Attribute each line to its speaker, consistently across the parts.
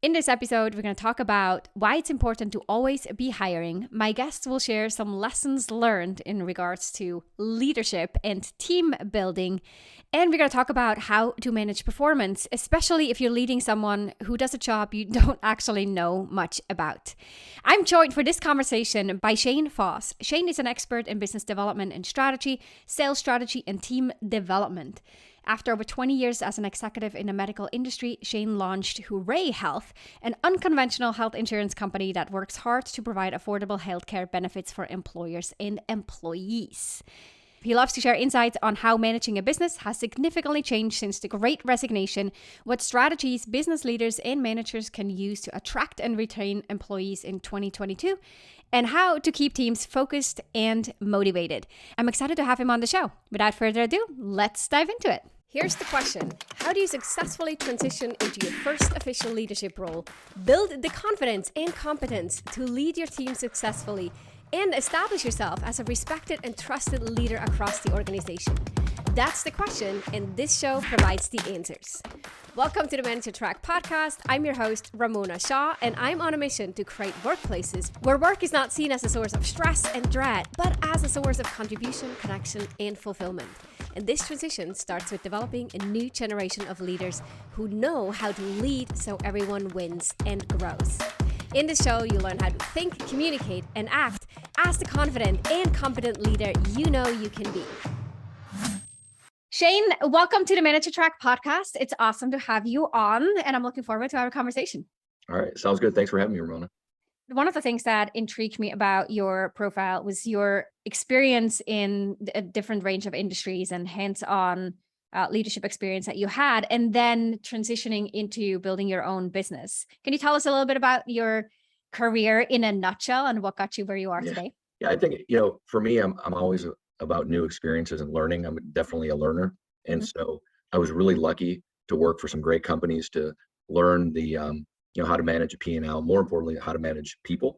Speaker 1: In this episode, we're going to talk about why it's important to always be hiring. My guests will share some lessons learned in regards to leadership and team building. And we're going to talk about how to manage performance, especially if you're leading someone who does a job you don't actually know much about. I'm joined for this conversation by Shane Foss. Shane is an expert in business development and strategy, sales strategy, and team development. After over 20 years as an executive in the medical industry, Shane launched Hooray Health, an unconventional health insurance company that works hard to provide affordable healthcare benefits for employers and employees. He loves to share insights on how managing a business has significantly changed since the Great Resignation, what strategies business leaders and managers can use to attract and retain employees in 2022, and how to keep teams focused and motivated. I'm excited to have him on the show. Without further ado, let's dive into it. Here's the question. How do you successfully transition into your first official leadership role, build the confidence and competence to lead your team successfully, and establish yourself as a respected and trusted leader across the organization? That's the question, and this show provides the answers. Welcome to the Manager Track podcast. I'm your host, Ramona Shaw, and I'm on a mission to create workplaces where work is not seen as a source of stress and dread, but as a source of contribution, connection, and fulfillment. And this transition starts with developing a new generation of leaders who know how to lead so everyone wins and grows. In this show, you'll learn how to think, communicate, and act as the confident and competent leader you know you can be. Shane, welcome to the Manager Track podcast. It's awesome to have you on, and I'm looking forward to our conversation.
Speaker 2: All right. Sounds good. Thanks for having me, Ramona.
Speaker 1: One of the things that intrigued me about your profile was your experience in a different range of industries and hands-on leadership experience that you had, and then transitioning into building your own business. Can you tell us a little bit about your career in a nutshell and what got you where you are today?
Speaker 2: Yeah, I think, for me, I'm always about new experiences and learning. I'm definitely a learner. And so I was really lucky to work for some great companies to learn the, how to manage a P&L, more importantly, how to manage people.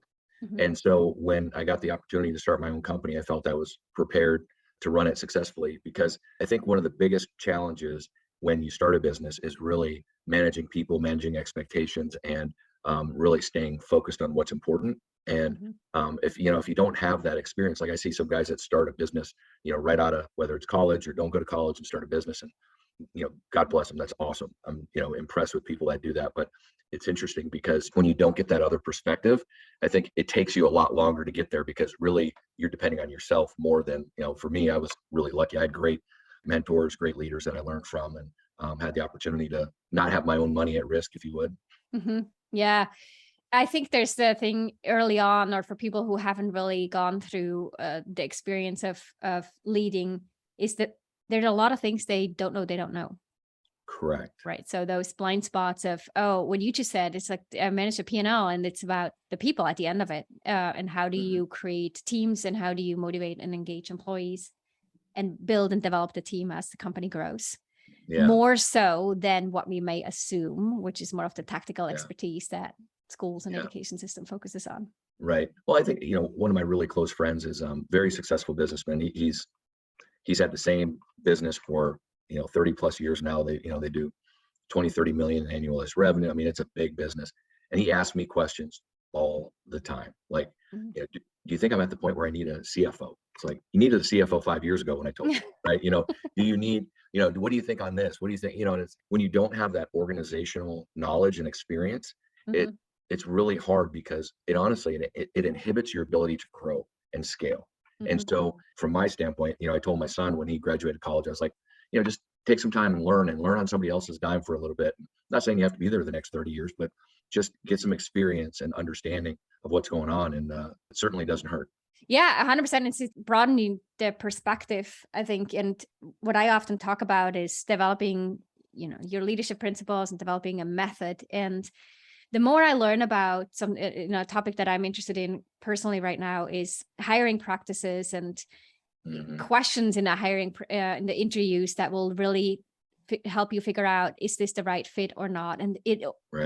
Speaker 2: And so when I got the opportunity to start my own company, I felt I was prepared to run it successfully, because I think one of the biggest challenges when you start a business is really managing people, managing expectations, and really staying focused on what's important. And if you don't have that experience, like I see some guys that start a business, right out of whether it's college or don't go to college and start a business, and God bless them, that's awesome. I'm impressed with people that do that. But it's interesting because when you don't get that other perspective, I think it takes you a lot longer to get there, because really you're depending on yourself more than, for me, I was really lucky. I had great mentors, great leaders that I learned from, and had the opportunity to not have my own money at risk, if you would.
Speaker 1: Yeah. I think there's the thing early on, or for people who haven't really gone through the experience of leading, is that there's a lot of things they don't know.
Speaker 2: Correct.
Speaker 1: Right. So those blind spots of, what you just said, it's like I manage a P&L, and it's about the people at the end of it. And how do you create teams, and how do you motivate and engage employees and build and develop the team as the company grows? Yeah. More so than what we may assume, which is more of the tactical expertise that schools and education system focuses on.
Speaker 2: Right. Well, I think, one of my really close friends is a very successful businessman. He's had the same business for 30 plus years now. They do 20-30 million in annualized revenue. I mean, it's a big business. And he asks me questions all the time. Like, do you think I'm at the point where I need a CFO? It's like, you needed a CFO 5 years ago when I told you, right? Do you need, what do you think on this? What do you think? And it's when you don't have that organizational knowledge and experience, it's really hard, because it honestly, it inhibits your ability to grow and scale. And so from my standpoint, I told my son when he graduated college, I was like, just take some time and learn on somebody else's dime for a little bit. I'm not saying you have to be there the next 30 years, but just get some experience and understanding of what's going on. And it certainly doesn't hurt.
Speaker 1: Yeah, 100%. It's broadening the perspective, I think. And what I often talk about is developing, your leadership principles and developing a method. And the more I learn about some, a topic that I'm interested in personally right now is hiring practices and questions in the hiring, in the interviews that will really help you figure out, is this the right fit or not? And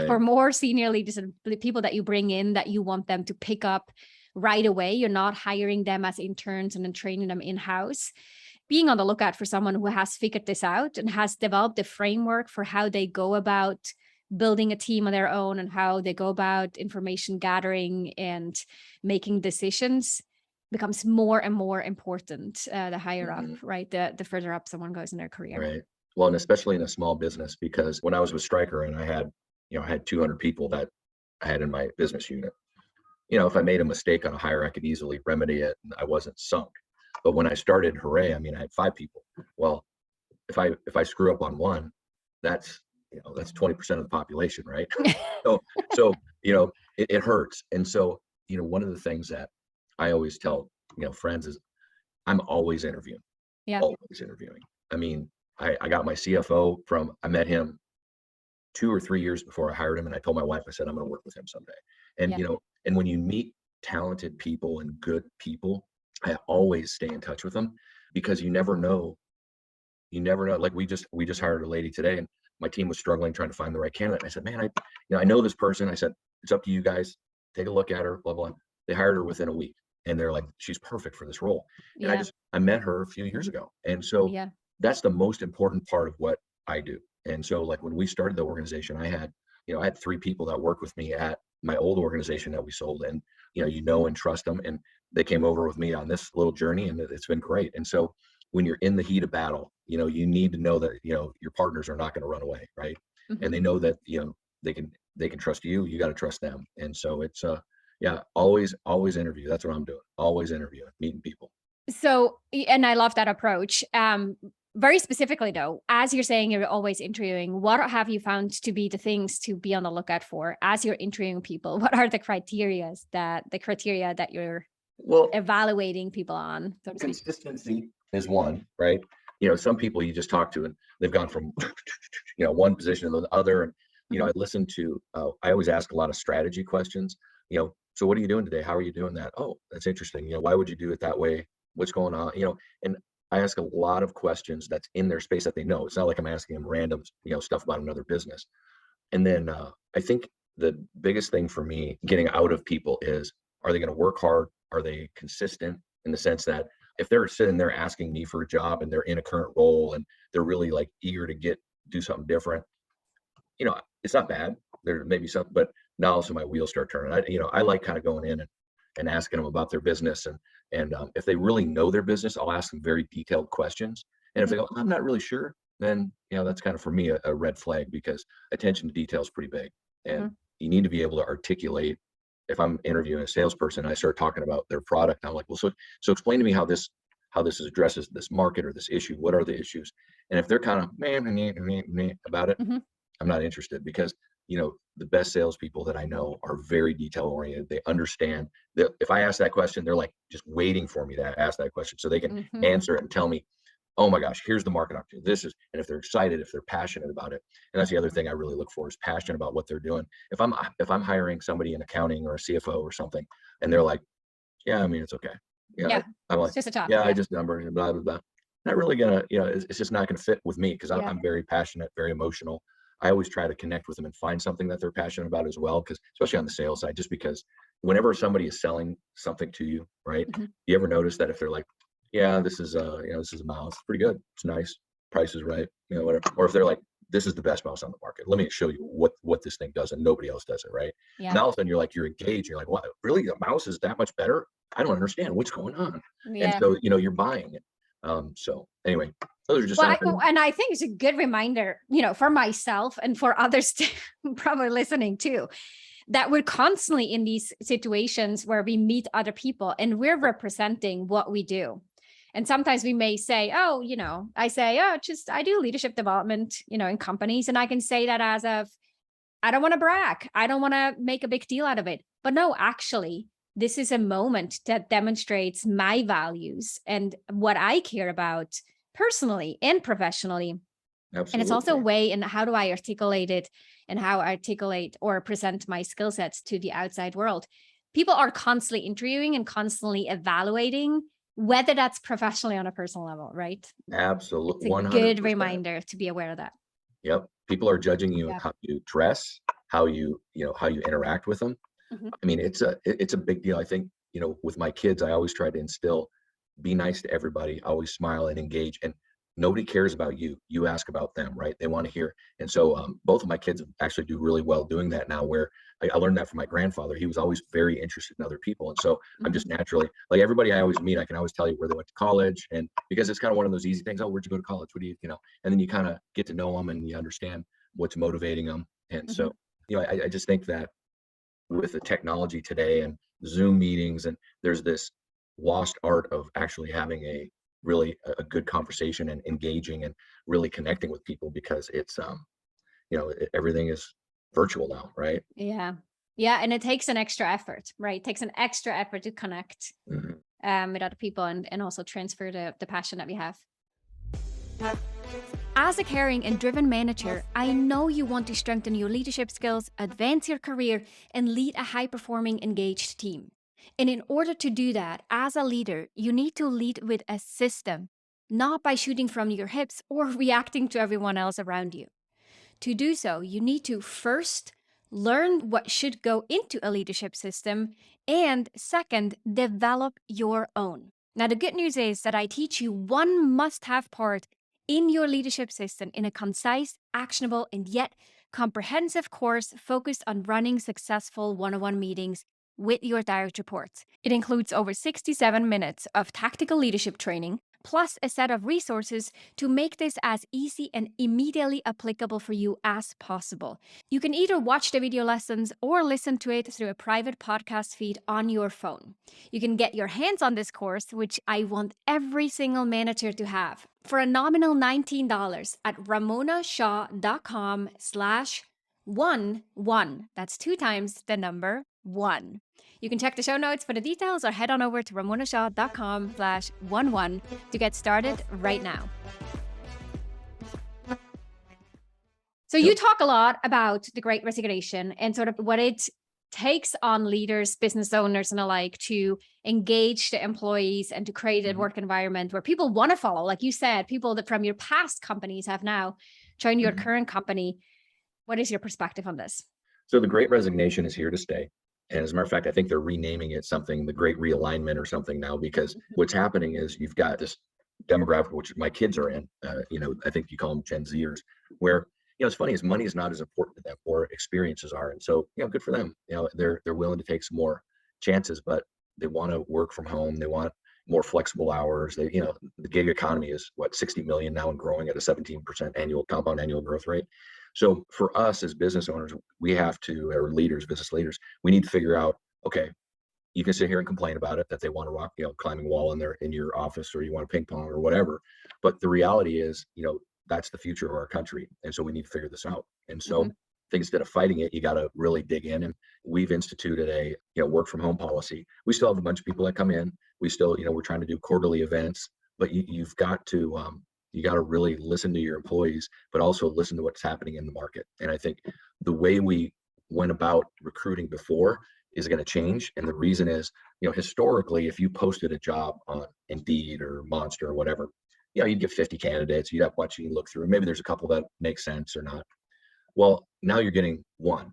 Speaker 1: for more senior leaders and people that you bring in, that you want them to pick up right away. You're not hiring them as interns and then training them in-house. Being on the lookout for someone who has figured this out and has developed a framework for how they go about building a team on their own and how they go about information gathering and making decisions becomes more and more important the higher up,
Speaker 2: Mhm.
Speaker 1: right? The further up someone goes in their career.
Speaker 2: Right. Well, and especially in a small business, because when I was with Stryker and I had 200 people that I had in my business unit, if I made a mistake on a hire, I could easily remedy it and I wasn't sunk. But when I started Hooray, I mean, I had 5 people. Well, if I screw up on one, that's, that's 20% of the population, right? So, so, it hurts. And so, one of the things that I always tell, friends is I'm always interviewing,
Speaker 1: Yeah.
Speaker 2: always interviewing. I mean, I got my CFO I met him 2 or 3 years before I hired him. And I told my wife, I said, I'm going to work with him someday. And,
Speaker 1: Yeah.
Speaker 2: and when you meet talented people and good people, I always stay in touch with them because you never know. Like we just hired a lady today and my team was struggling trying to find the right candidate. And I said, man, I know this person. I said, it's up to you guys. Take a look at her, blah, blah. They hired her within a week and they're like, she's perfect for this role. And
Speaker 1: Yeah.
Speaker 2: I met her a few years ago. And so
Speaker 1: Yeah.
Speaker 2: that's the most important part of what I do. And so like when we started the organization, I had 3 people that worked with me at my old organization that we sold and, and trust them. And they came over with me on this little journey and it's been great. And so when you're in the heat of battle, you need to know that, your partners are not going to run away. Right.
Speaker 1: Mhm.
Speaker 2: And they know that, they can trust you. You got to trust them. And so it's, yeah, always interview. That's what I'm doing. Always interviewing, meeting people.
Speaker 1: So, and I love that approach. Very specifically though, as you're saying, you're always interviewing, what have you found to be the things to be on the lookout for as you're interviewing people? What are the criteria that you're
Speaker 2: Well,
Speaker 1: evaluating people on, so to speak?
Speaker 2: consistency is one, right? Some people you just talk to and they've gone from, one position to the other. And,
Speaker 1: Mhm.
Speaker 2: I always ask a lot of strategy questions, so what are you doing today? How are you doing that? Oh, that's interesting. Why would you do it that way? What's going on? And I ask a lot of questions that's in their space that they know. It's not like I'm asking them random, stuff about another business. And then I think the biggest thing for me getting out of people is, are they going to work hard? Are they consistent in the sense that if they're sitting there asking me for a job and they're in a current role and they're really like eager to do something different, it's not bad. There may be something, but now also my wheels start turning. I like kind of going in and asking them about their business and if they really know their business, I'll ask them very detailed questions. And if
Speaker 1: Mhm.
Speaker 2: they go, I'm not really sure, then that's kind of for me a red flag because attention to detail is pretty big, and
Speaker 1: Mhm.
Speaker 2: you need to be able to articulate. If I'm interviewing a salesperson, I start talking about their product. I'm like, well, so explain to me how this addresses this market or this issue. What are the issues? And if they're kind of about it,
Speaker 1: Mhm.
Speaker 2: I'm not interested because the best salespeople that I know are very detail oriented. They understand that if I ask that question, they're like just waiting for me to ask that question so they can
Speaker 1: Mhm.
Speaker 2: answer it and tell me, oh my gosh, here's the market opportunity. And if they're excited, if they're passionate about it. And that's the other thing I really look for is passion about what they're doing. If I'm hiring somebody in accounting or a CFO or something, and they're like, yeah, I mean, it's okay. Yeah,
Speaker 1: Yeah.
Speaker 2: I'm
Speaker 1: It's
Speaker 2: like,
Speaker 1: just a talk.
Speaker 2: yeah, I
Speaker 1: Yeah.
Speaker 2: just number blah blah blah. Not really gonna, it's just not gonna fit with me because
Speaker 1: Yeah.
Speaker 2: I'm very passionate, very emotional. I always try to connect with them and find something that they're passionate about as well, because especially on the sales side, just because whenever somebody is selling something to you, right?
Speaker 1: Mhm.
Speaker 2: You ever notice that if they're like, yeah, this is a mouse, it's pretty good, it's nice, price is right, whatever. Or if they're like, this is the best mouse on the market. Let me show you what this thing does, and nobody else does it, right?
Speaker 1: Yeah.
Speaker 2: And all of a sudden you're engaged. You're like, what? Really? The mouse is that much better? I don't understand what's going on. And
Speaker 1: Yeah.
Speaker 2: so, you're buying it. So anyway, those are just
Speaker 1: Well,
Speaker 2: something.
Speaker 1: and I think it's a good reminder, for myself and for others probably listening too, that we're constantly in these situations where we meet other people and we're representing what we do. And sometimes we may say, oh, I say, oh, I do leadership development, in companies. And I can say that as of, I don't want to brag. I don't want to make a big deal out of it. But no, actually, this is a moment that demonstrates my values and what I care about personally and professionally. And it's also a
Speaker 2: Absolutely.
Speaker 1: way in how do I articulate it and how I articulate or present my skill sets to the outside world. People are constantly interviewing and constantly evaluating, whether that's professionally on a personal level, right? It's
Speaker 2: Absolutely.
Speaker 1: a good
Speaker 2: 100%.
Speaker 1: reminder to be aware of that.
Speaker 2: Yep. People are judging you on
Speaker 1: Yeah.
Speaker 2: how you dress, how you interact with them.
Speaker 1: Mhm.
Speaker 2: I mean, it's a big deal. I think, with my kids, I always try to instill, be nice to everybody, always smile and engage. And nobody cares about you. You ask about them, right? They want to hear. And so both of my kids actually do really well doing that now, where I learned that from my grandfather. He was always very interested in other people. And so I'm just naturally, like everybody I always meet, I can always tell you where they went to college. And because it's kind of one of those easy things. Oh, where'd you go to college? What do you, and then you kind of get to know them and you understand what's motivating them. And so, I just think that with the technology today and Zoom meetings, and there's this lost art of actually having a really a good conversation and engaging and really connecting with people, because it's everything is virtual now, right?
Speaker 1: Yeah. Yeah. And it takes an extra effort, right? It takes an extra effort to connect
Speaker 2: Mhm.
Speaker 1: with other people and also transfer the passion that we have. As a caring and driven manager, I know you want to strengthen your leadership skills, advance your career, and lead a high performing, engaged team. And in order to do that, as a leader, you need to lead with a system, not by shooting from your hips or reacting to everyone else around you. To do so, you need to first learn what should go into a leadership system, and second, develop your own. Now, the good news is that I teach you one must have part in your leadership system in a concise, actionable, and yet comprehensive course focused on running successful one-on-one meetings with your direct reports. It includes over 67 minutes of tactical leadership training, plus a set of resources to make this as easy and immediately applicable for you as possible. You can either watch the video lessons or listen to it through a private podcast feed on your phone. You can get your hands on this course, which I want every single manager to have, for a nominal $19 at ramonashaw.com/11. That's 2 times the number 1. You can check the show notes for the details or head on over to ramonashaw.com/11 to get started right now. So you talk a lot about the Great Resignation and sort of what it takes on leaders, business owners, and alike to engage the employees and to create a work environment where people want to follow. Like you said, people that from your past companies have now joined your current company. What is your perspective on this?
Speaker 2: So the Great Resignation is here to stay. And as a matter of fact, I think they're renaming it something, the Great Realignment or something now, because what's happening is you've got this demographic, which my kids are in, I think you call them Gen Zers, where, it's funny, is money is not as important to them, or experiences are. And so, good for them. They're willing to take some more chances, but they want to work from home. They want more flexible hours. The gig economy is 60 million now and growing at a 17% annual compound annual growth rate. So for us as business owners, we have to, or leaders, business leaders, we need to figure out, okay, you can sit here and complain about it, that they want to rock, climbing wall in your office, or you want to ping pong or whatever. But the reality is, that's the future of our country. And so we need to figure this out. And so I think instead of fighting it, you got to really dig in. And we've instituted a, work from home policy. We still have a bunch of people that come in. We still, we're trying to do quarterly events, but you've got to, you got to really listen to your employees, but also listen to what's happening in the market. And I think the way we went about recruiting before is going to change. And the reason is, historically, if you posted a job on Indeed or Monster or whatever, you'd get 50 candidates. You'd have what you can look through. Maybe there's a couple that make sense or not. Well, now you're getting 1,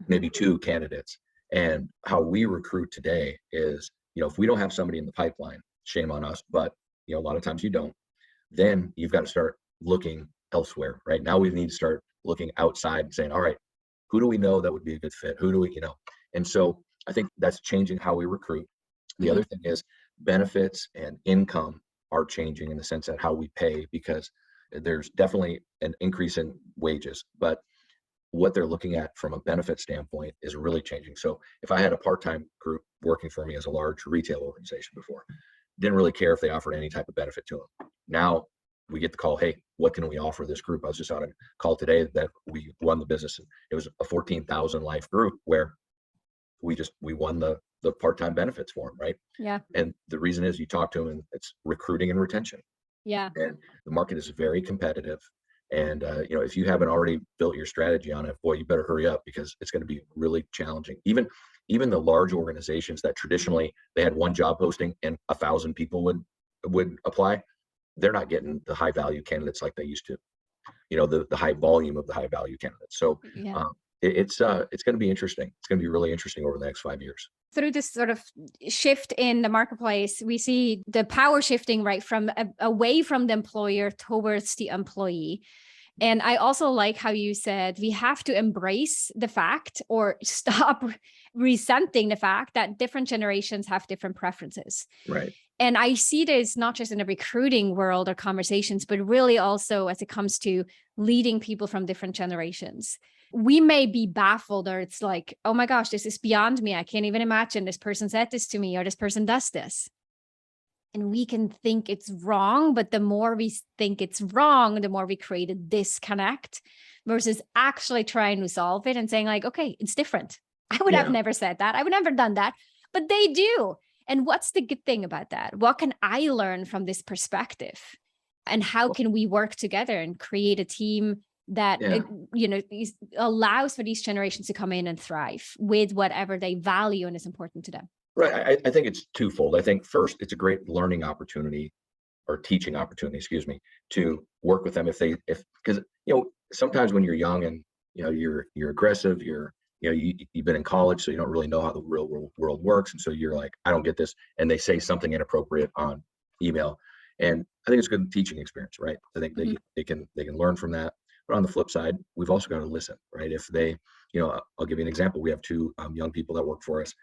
Speaker 2: maybe 2 candidates. And how we recruit today is, if we don't have somebody in the pipeline, shame on us, but a lot of times you don't. Then you've got to start looking elsewhere. Right now, we need to start looking outside and saying, all right, who do we know that would be a good fit? Who do we, And so I think that's changing how we recruit. The other thing is benefits and income are changing in the sense that how we pay, because there's definitely an increase in wages, but what they're looking at from a benefit standpoint is really changing. So if I had a part-time group working for me as a large retail organization before, didn't really care if they offered any type of benefit to them. Now we get the call, hey, what can we offer this group? I was just on a call today that we won the business. It was a 14,000 life group where we won the part-time benefits for them, right?
Speaker 1: Yeah.
Speaker 2: And the reason is you talk to them and it's recruiting and retention.
Speaker 1: Yeah.
Speaker 2: And the market is very competitive. And, if you haven't already built your strategy on it, boy, you better hurry up, because it's going to be really challenging. Even the large organizations that traditionally they had one job posting and 1,000 people would apply, they're not getting the high value candidates like they used to, the high volume of the high value candidates. So it's going to be interesting. It's going to be really interesting over the next 5 years.
Speaker 1: Through this sort of shift in the marketplace, we see the power shifting right from away from the employer towards the employee. And I also like how you said we have to embrace the fact or stop resenting the fact that different generations have different preferences.
Speaker 2: Right.
Speaker 1: And I see this not just in the recruiting world or conversations, but really also as it comes to leading people from different generations. We may be baffled, or it's like, oh my gosh, this is beyond me. I can't even imagine this person said this to me, or this person does this. And we can think it's wrong, but the more we think it's wrong, the more we create a disconnect versus actually trying to solve it and saying like, okay, it's different. I would have never said that. I would never done that, but they do. And what's the good thing about that? What can I learn from this perspective? And how can we work together and create a team that, allows for these generations to come in and thrive with whatever they value and is important to them?
Speaker 2: Right. I think it's twofold. I think first, it's a great learning opportunity or teaching opportunity, excuse me, to work with them because, sometimes when you're young and, you're aggressive, you've been in college, so you don't really know how the real world works. And so you're like, I don't get this. And they say something inappropriate on email. And I think it's a good teaching experience, right? I think they can learn from that. But on the flip side, we've also got to listen, right? If they, I'll give you an example. We have two young people that work for us.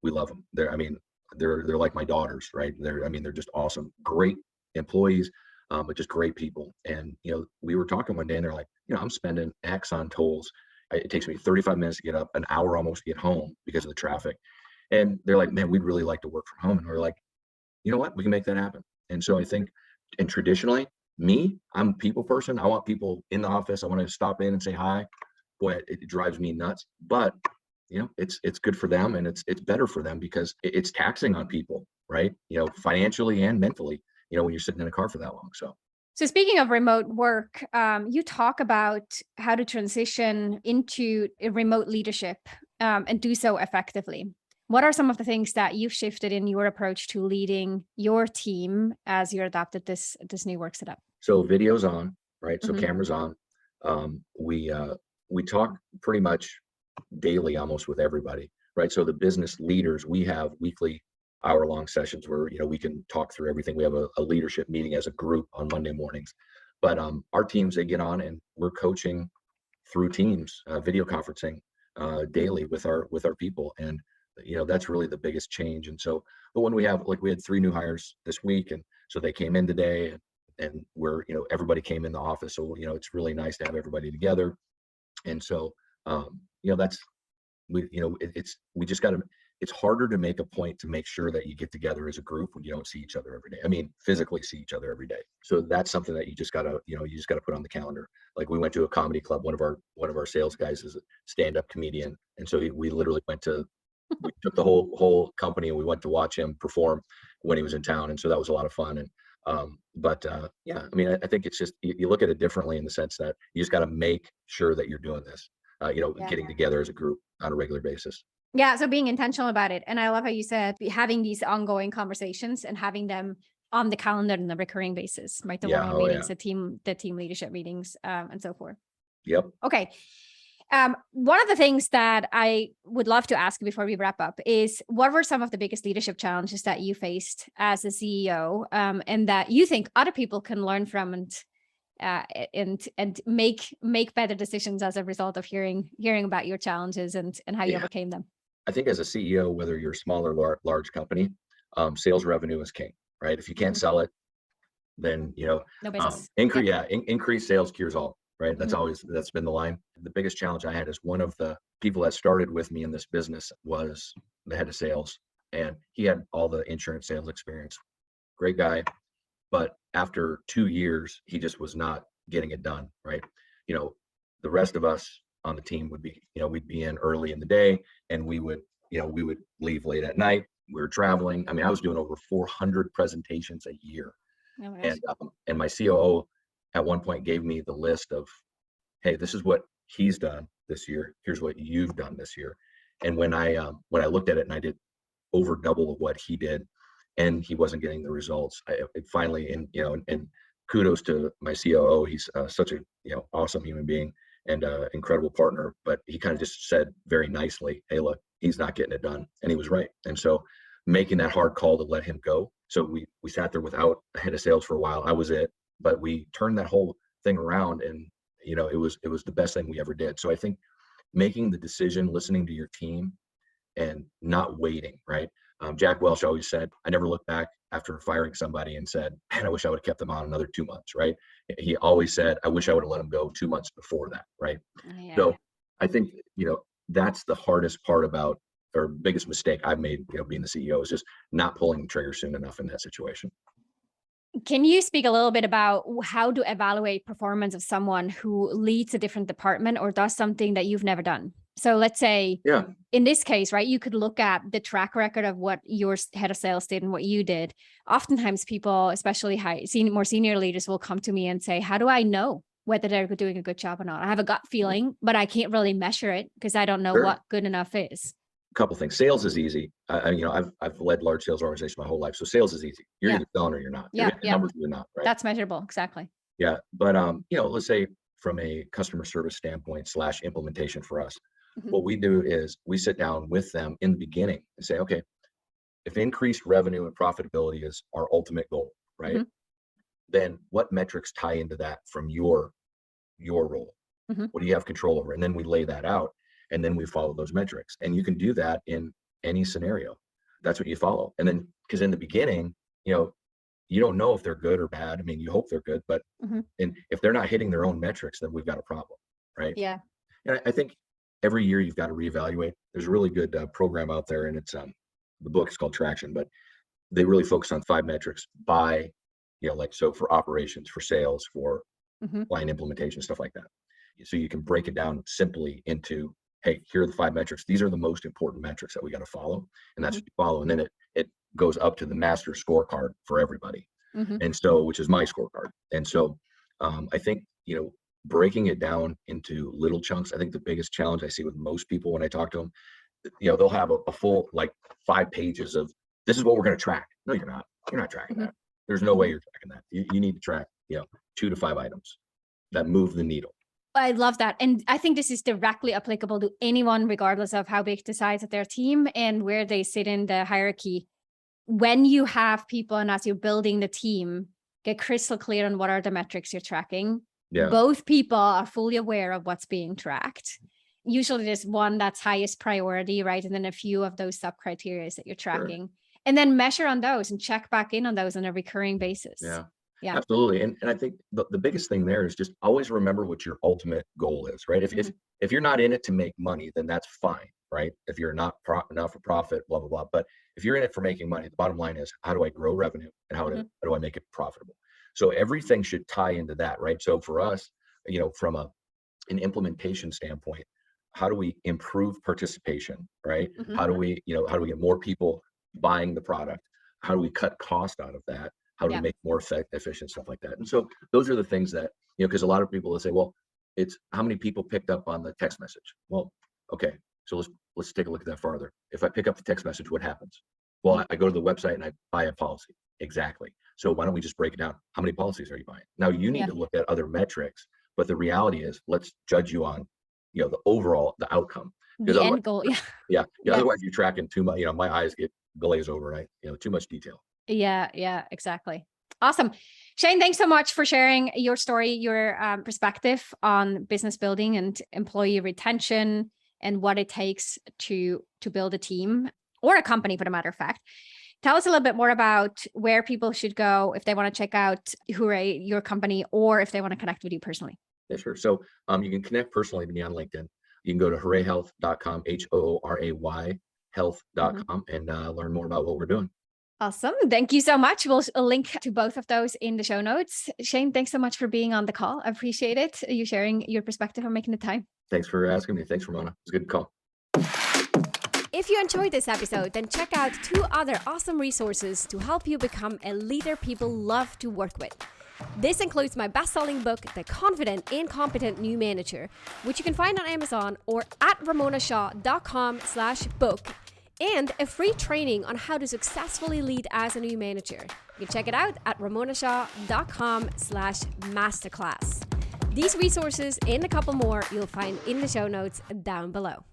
Speaker 2: We love them. They're like my daughters, right? They're just awesome, great employees, but just great people. And, we were talking one day and they're like, I'm spending X on tolls. It takes me 35 minutes to get up, an hour almost to get home because of the traffic. And they're like, man, we'd really like to work from home. And we're like, you know what? We can make that happen. And so I think, and traditionally, I'm a people person. I want people in the office. I want to stop in and say hi. Boy, it drives me nuts. But it's good for them, and it's better for them because it's taxing on people, right? Financially and mentally, when you're sitting in a car for that long.
Speaker 1: So speaking of remote work, you talk about how to transition into a remote leadership and do so effectively. What are some of the things that you've shifted in your approach to leading your team as you adopted this new work setup?
Speaker 2: So video's on, right? So cameras on. We talk pretty much daily almost with everybody, right? So the business leaders, we have weekly hour-long sessions where we can talk through everything. We have a leadership meeting as a group on Monday mornings, but our teams, they get on and we're coaching through Teams, video conferencing daily with our people, and that's really the biggest change. And so, but when we had 3 new hires this week, and so they came in today, and we're everybody came in the office, so it's really nice to have everybody together. And so that's we just got to, it's harder to make a point to make sure that you get together as a group when you don't see each other every day. I mean, physically see each other every day. So that's something that you just gotta put on the calendar. Like, we went to a comedy club. One of our sales guys is a stand-up comedian. And so we literally we took the whole company and we went to watch him perform when he was in town. And so that was a lot of fun. And I think it's just, you look at it differently in the sense that you just got to make sure that you're doing this, getting together as a group on a regular basis.
Speaker 1: Yeah. So being intentional about it. And I love how you said having these ongoing conversations and having them on the calendar on a recurring basis, right? The one-on-one meetings, the team leadership meetings, and so forth.
Speaker 2: Yep.
Speaker 1: Okay. One of the things that I would love to ask before we wrap up is, what were some of the biggest leadership challenges that you faced as a CEO, and that you think other people can learn from and make better decisions as a result of hearing about your challenges and how you overcame them?
Speaker 2: I think as a CEO, whether you're a small or large company, sales revenue is king, right? If you can't sell it, then no business. Increase sales cures all. Right. That's been the line. The biggest challenge I had is one of the people that started with me in this business was the head of sales, and he had all the insurance sales experience. Great guy. But after 2 years, he just was not getting it done. Right. The rest of us on the team would be, we'd be in early in the day, and we would leave late at night. We were traveling. I mean, I was doing over 400 presentations a year. Oh, and my COO at one point gave me the list of, hey, this is what he's done this year. Here's what you've done this year. And when I looked at it and I did over double of what he did, and he wasn't getting the results, it finally, and kudos to my COO. He's such a awesome human being. and incredible partner, but he kind of just said very nicely, hey, look, he's not getting it done. And he was right. And so making that hard call to let him go. So we sat there without a head of sales for a while. I was it, but we turned that whole thing around, and it was the best thing we ever did. So I think making the decision, listening to your team, and not waiting, right? Jack Welch always said, I never look back after firing somebody and said, man, I wish I would have kept them on another 2 months, right? He always said, I wish I would have let them go 2 months before that, right?
Speaker 1: Yeah.
Speaker 2: So I think, that's the hardest part about, or biggest mistake I've made, being the CEO, is just not pulling the trigger soon enough in that situation.
Speaker 1: Can you speak a little bit about how to evaluate performance of someone who leads a different department or does something that you've never done? So let's say, in this case, right, you could look at the track record of what your head of sales did and what you did. Oftentimes people, especially more senior leaders, will come to me and say, how do I know whether they're doing a good job or not? I have a gut feeling, but I can't really measure it because I don't know what good enough is.
Speaker 2: A couple things. Sales is easy. I've led large sales organizations my whole life. So sales is easy. You're either selling or you're not. You're hitting numbers or you're not, right?
Speaker 1: That's measurable. Exactly.
Speaker 2: Yeah. But, let's say from a customer service standpoint / implementation for us, what we do is we sit down with them in the beginning and say, okay, if increased revenue and profitability is our ultimate goal, right? Then what metrics tie into that from your role? What do you have control over? And then we lay that out, and then we follow those metrics. And you can do that in any scenario. That's what you follow. And then, because in the beginning, you don't know if they're good or bad. I mean, you hope they're good, but and if they're not hitting their own metrics, then we've got a problem, right?
Speaker 1: Yeah.
Speaker 2: And I think every year you've got to reevaluate. There's a really good program out there, and it's the book is called Traction, but they really focus on 5 metrics by, so for operations, for sales, for line implementation, stuff like that. So you can break it down simply into, hey, here are the 5 metrics. These are the most important metrics that we got to follow, and that's what you follow. And then it goes up to the master scorecard for everybody, and so, which is my scorecard. And so I think breaking it down into little chunks. I think the biggest challenge I see with most people when I talk to them, they'll have a full 5 pages of, this is what we're going to track. No, you're not. You're not tracking that. There's no way you're tracking that. You need to track 2 to 5 items that move the needle.
Speaker 1: I love that. And I think this is directly applicable to anyone, regardless of how big the size of their team and where they sit in the hierarchy. When you have people, and as you're building the team, get crystal clear on what are the metrics you're tracking. Yeah. Both people are fully aware of what's being tracked. Usually there's one that's highest priority, right? And then a few of those sub criteria that you're tracking. And then measure on those and check back in on those on a recurring basis.
Speaker 2: Yeah, absolutely. And I think the biggest thing there is just always remember what your ultimate goal is, right? If you're not in it to make money, then that's fine, right? If you're not for profit, blah, blah, blah. But if you're in it for making money, the bottom line is, how do I grow revenue and how do I make it profitable? So everything should tie into that, right? So for us, from an implementation standpoint, how do we improve participation, right? How do we get more people buying the product? How do we cut cost out of that? How do we make more efficient, stuff like that? And so those are the things that, because a lot of people will say, well, it's how many people picked up on the text message. Well, okay, so let's take a look at that farther. If I pick up the text message, what happens? Well, I go to the website and I buy a policy. Exactly. So why don't we just break it down? How many policies are you buying? Now you need to look at other metrics, but the reality is, let's judge you on, the overall, the outcome.
Speaker 1: The end goal.
Speaker 2: Otherwise you're tracking too much. My eyes get glazed over, right? Too much detail.
Speaker 1: Yeah, exactly. Awesome. Shane, thanks so much for sharing your story, your perspective on business building and employee retention and what it takes to build a team or a company, for the matter of fact. Tell us a little bit more about where people should go if they want to check out Hooray, your company, or if they want to connect with you personally.
Speaker 2: Yeah, sure. So you can connect personally to me on LinkedIn. You can go to hoorayhealth.com, HOORAY health.com, and learn more about what we're doing.
Speaker 1: Awesome. Thank you so much. We'll link to both of those in the show notes. Shane, thanks so much for being on the call. I appreciate it. You sharing your perspective and making the time.
Speaker 2: Thanks for asking me. Thanks, Ramona. It was a good call.
Speaker 1: If you enjoyed this episode, then check out 2 other awesome resources to help you become a leader people love to work with. This includes my best-selling book, The Confident and Competent New Manager, which you can find on Amazon or at ramonashaw.com/book, and a free training on how to successfully lead as a new manager. You can check it out at ramonashaw.com/masterclass. These resources and a couple more you'll find in the show notes down below.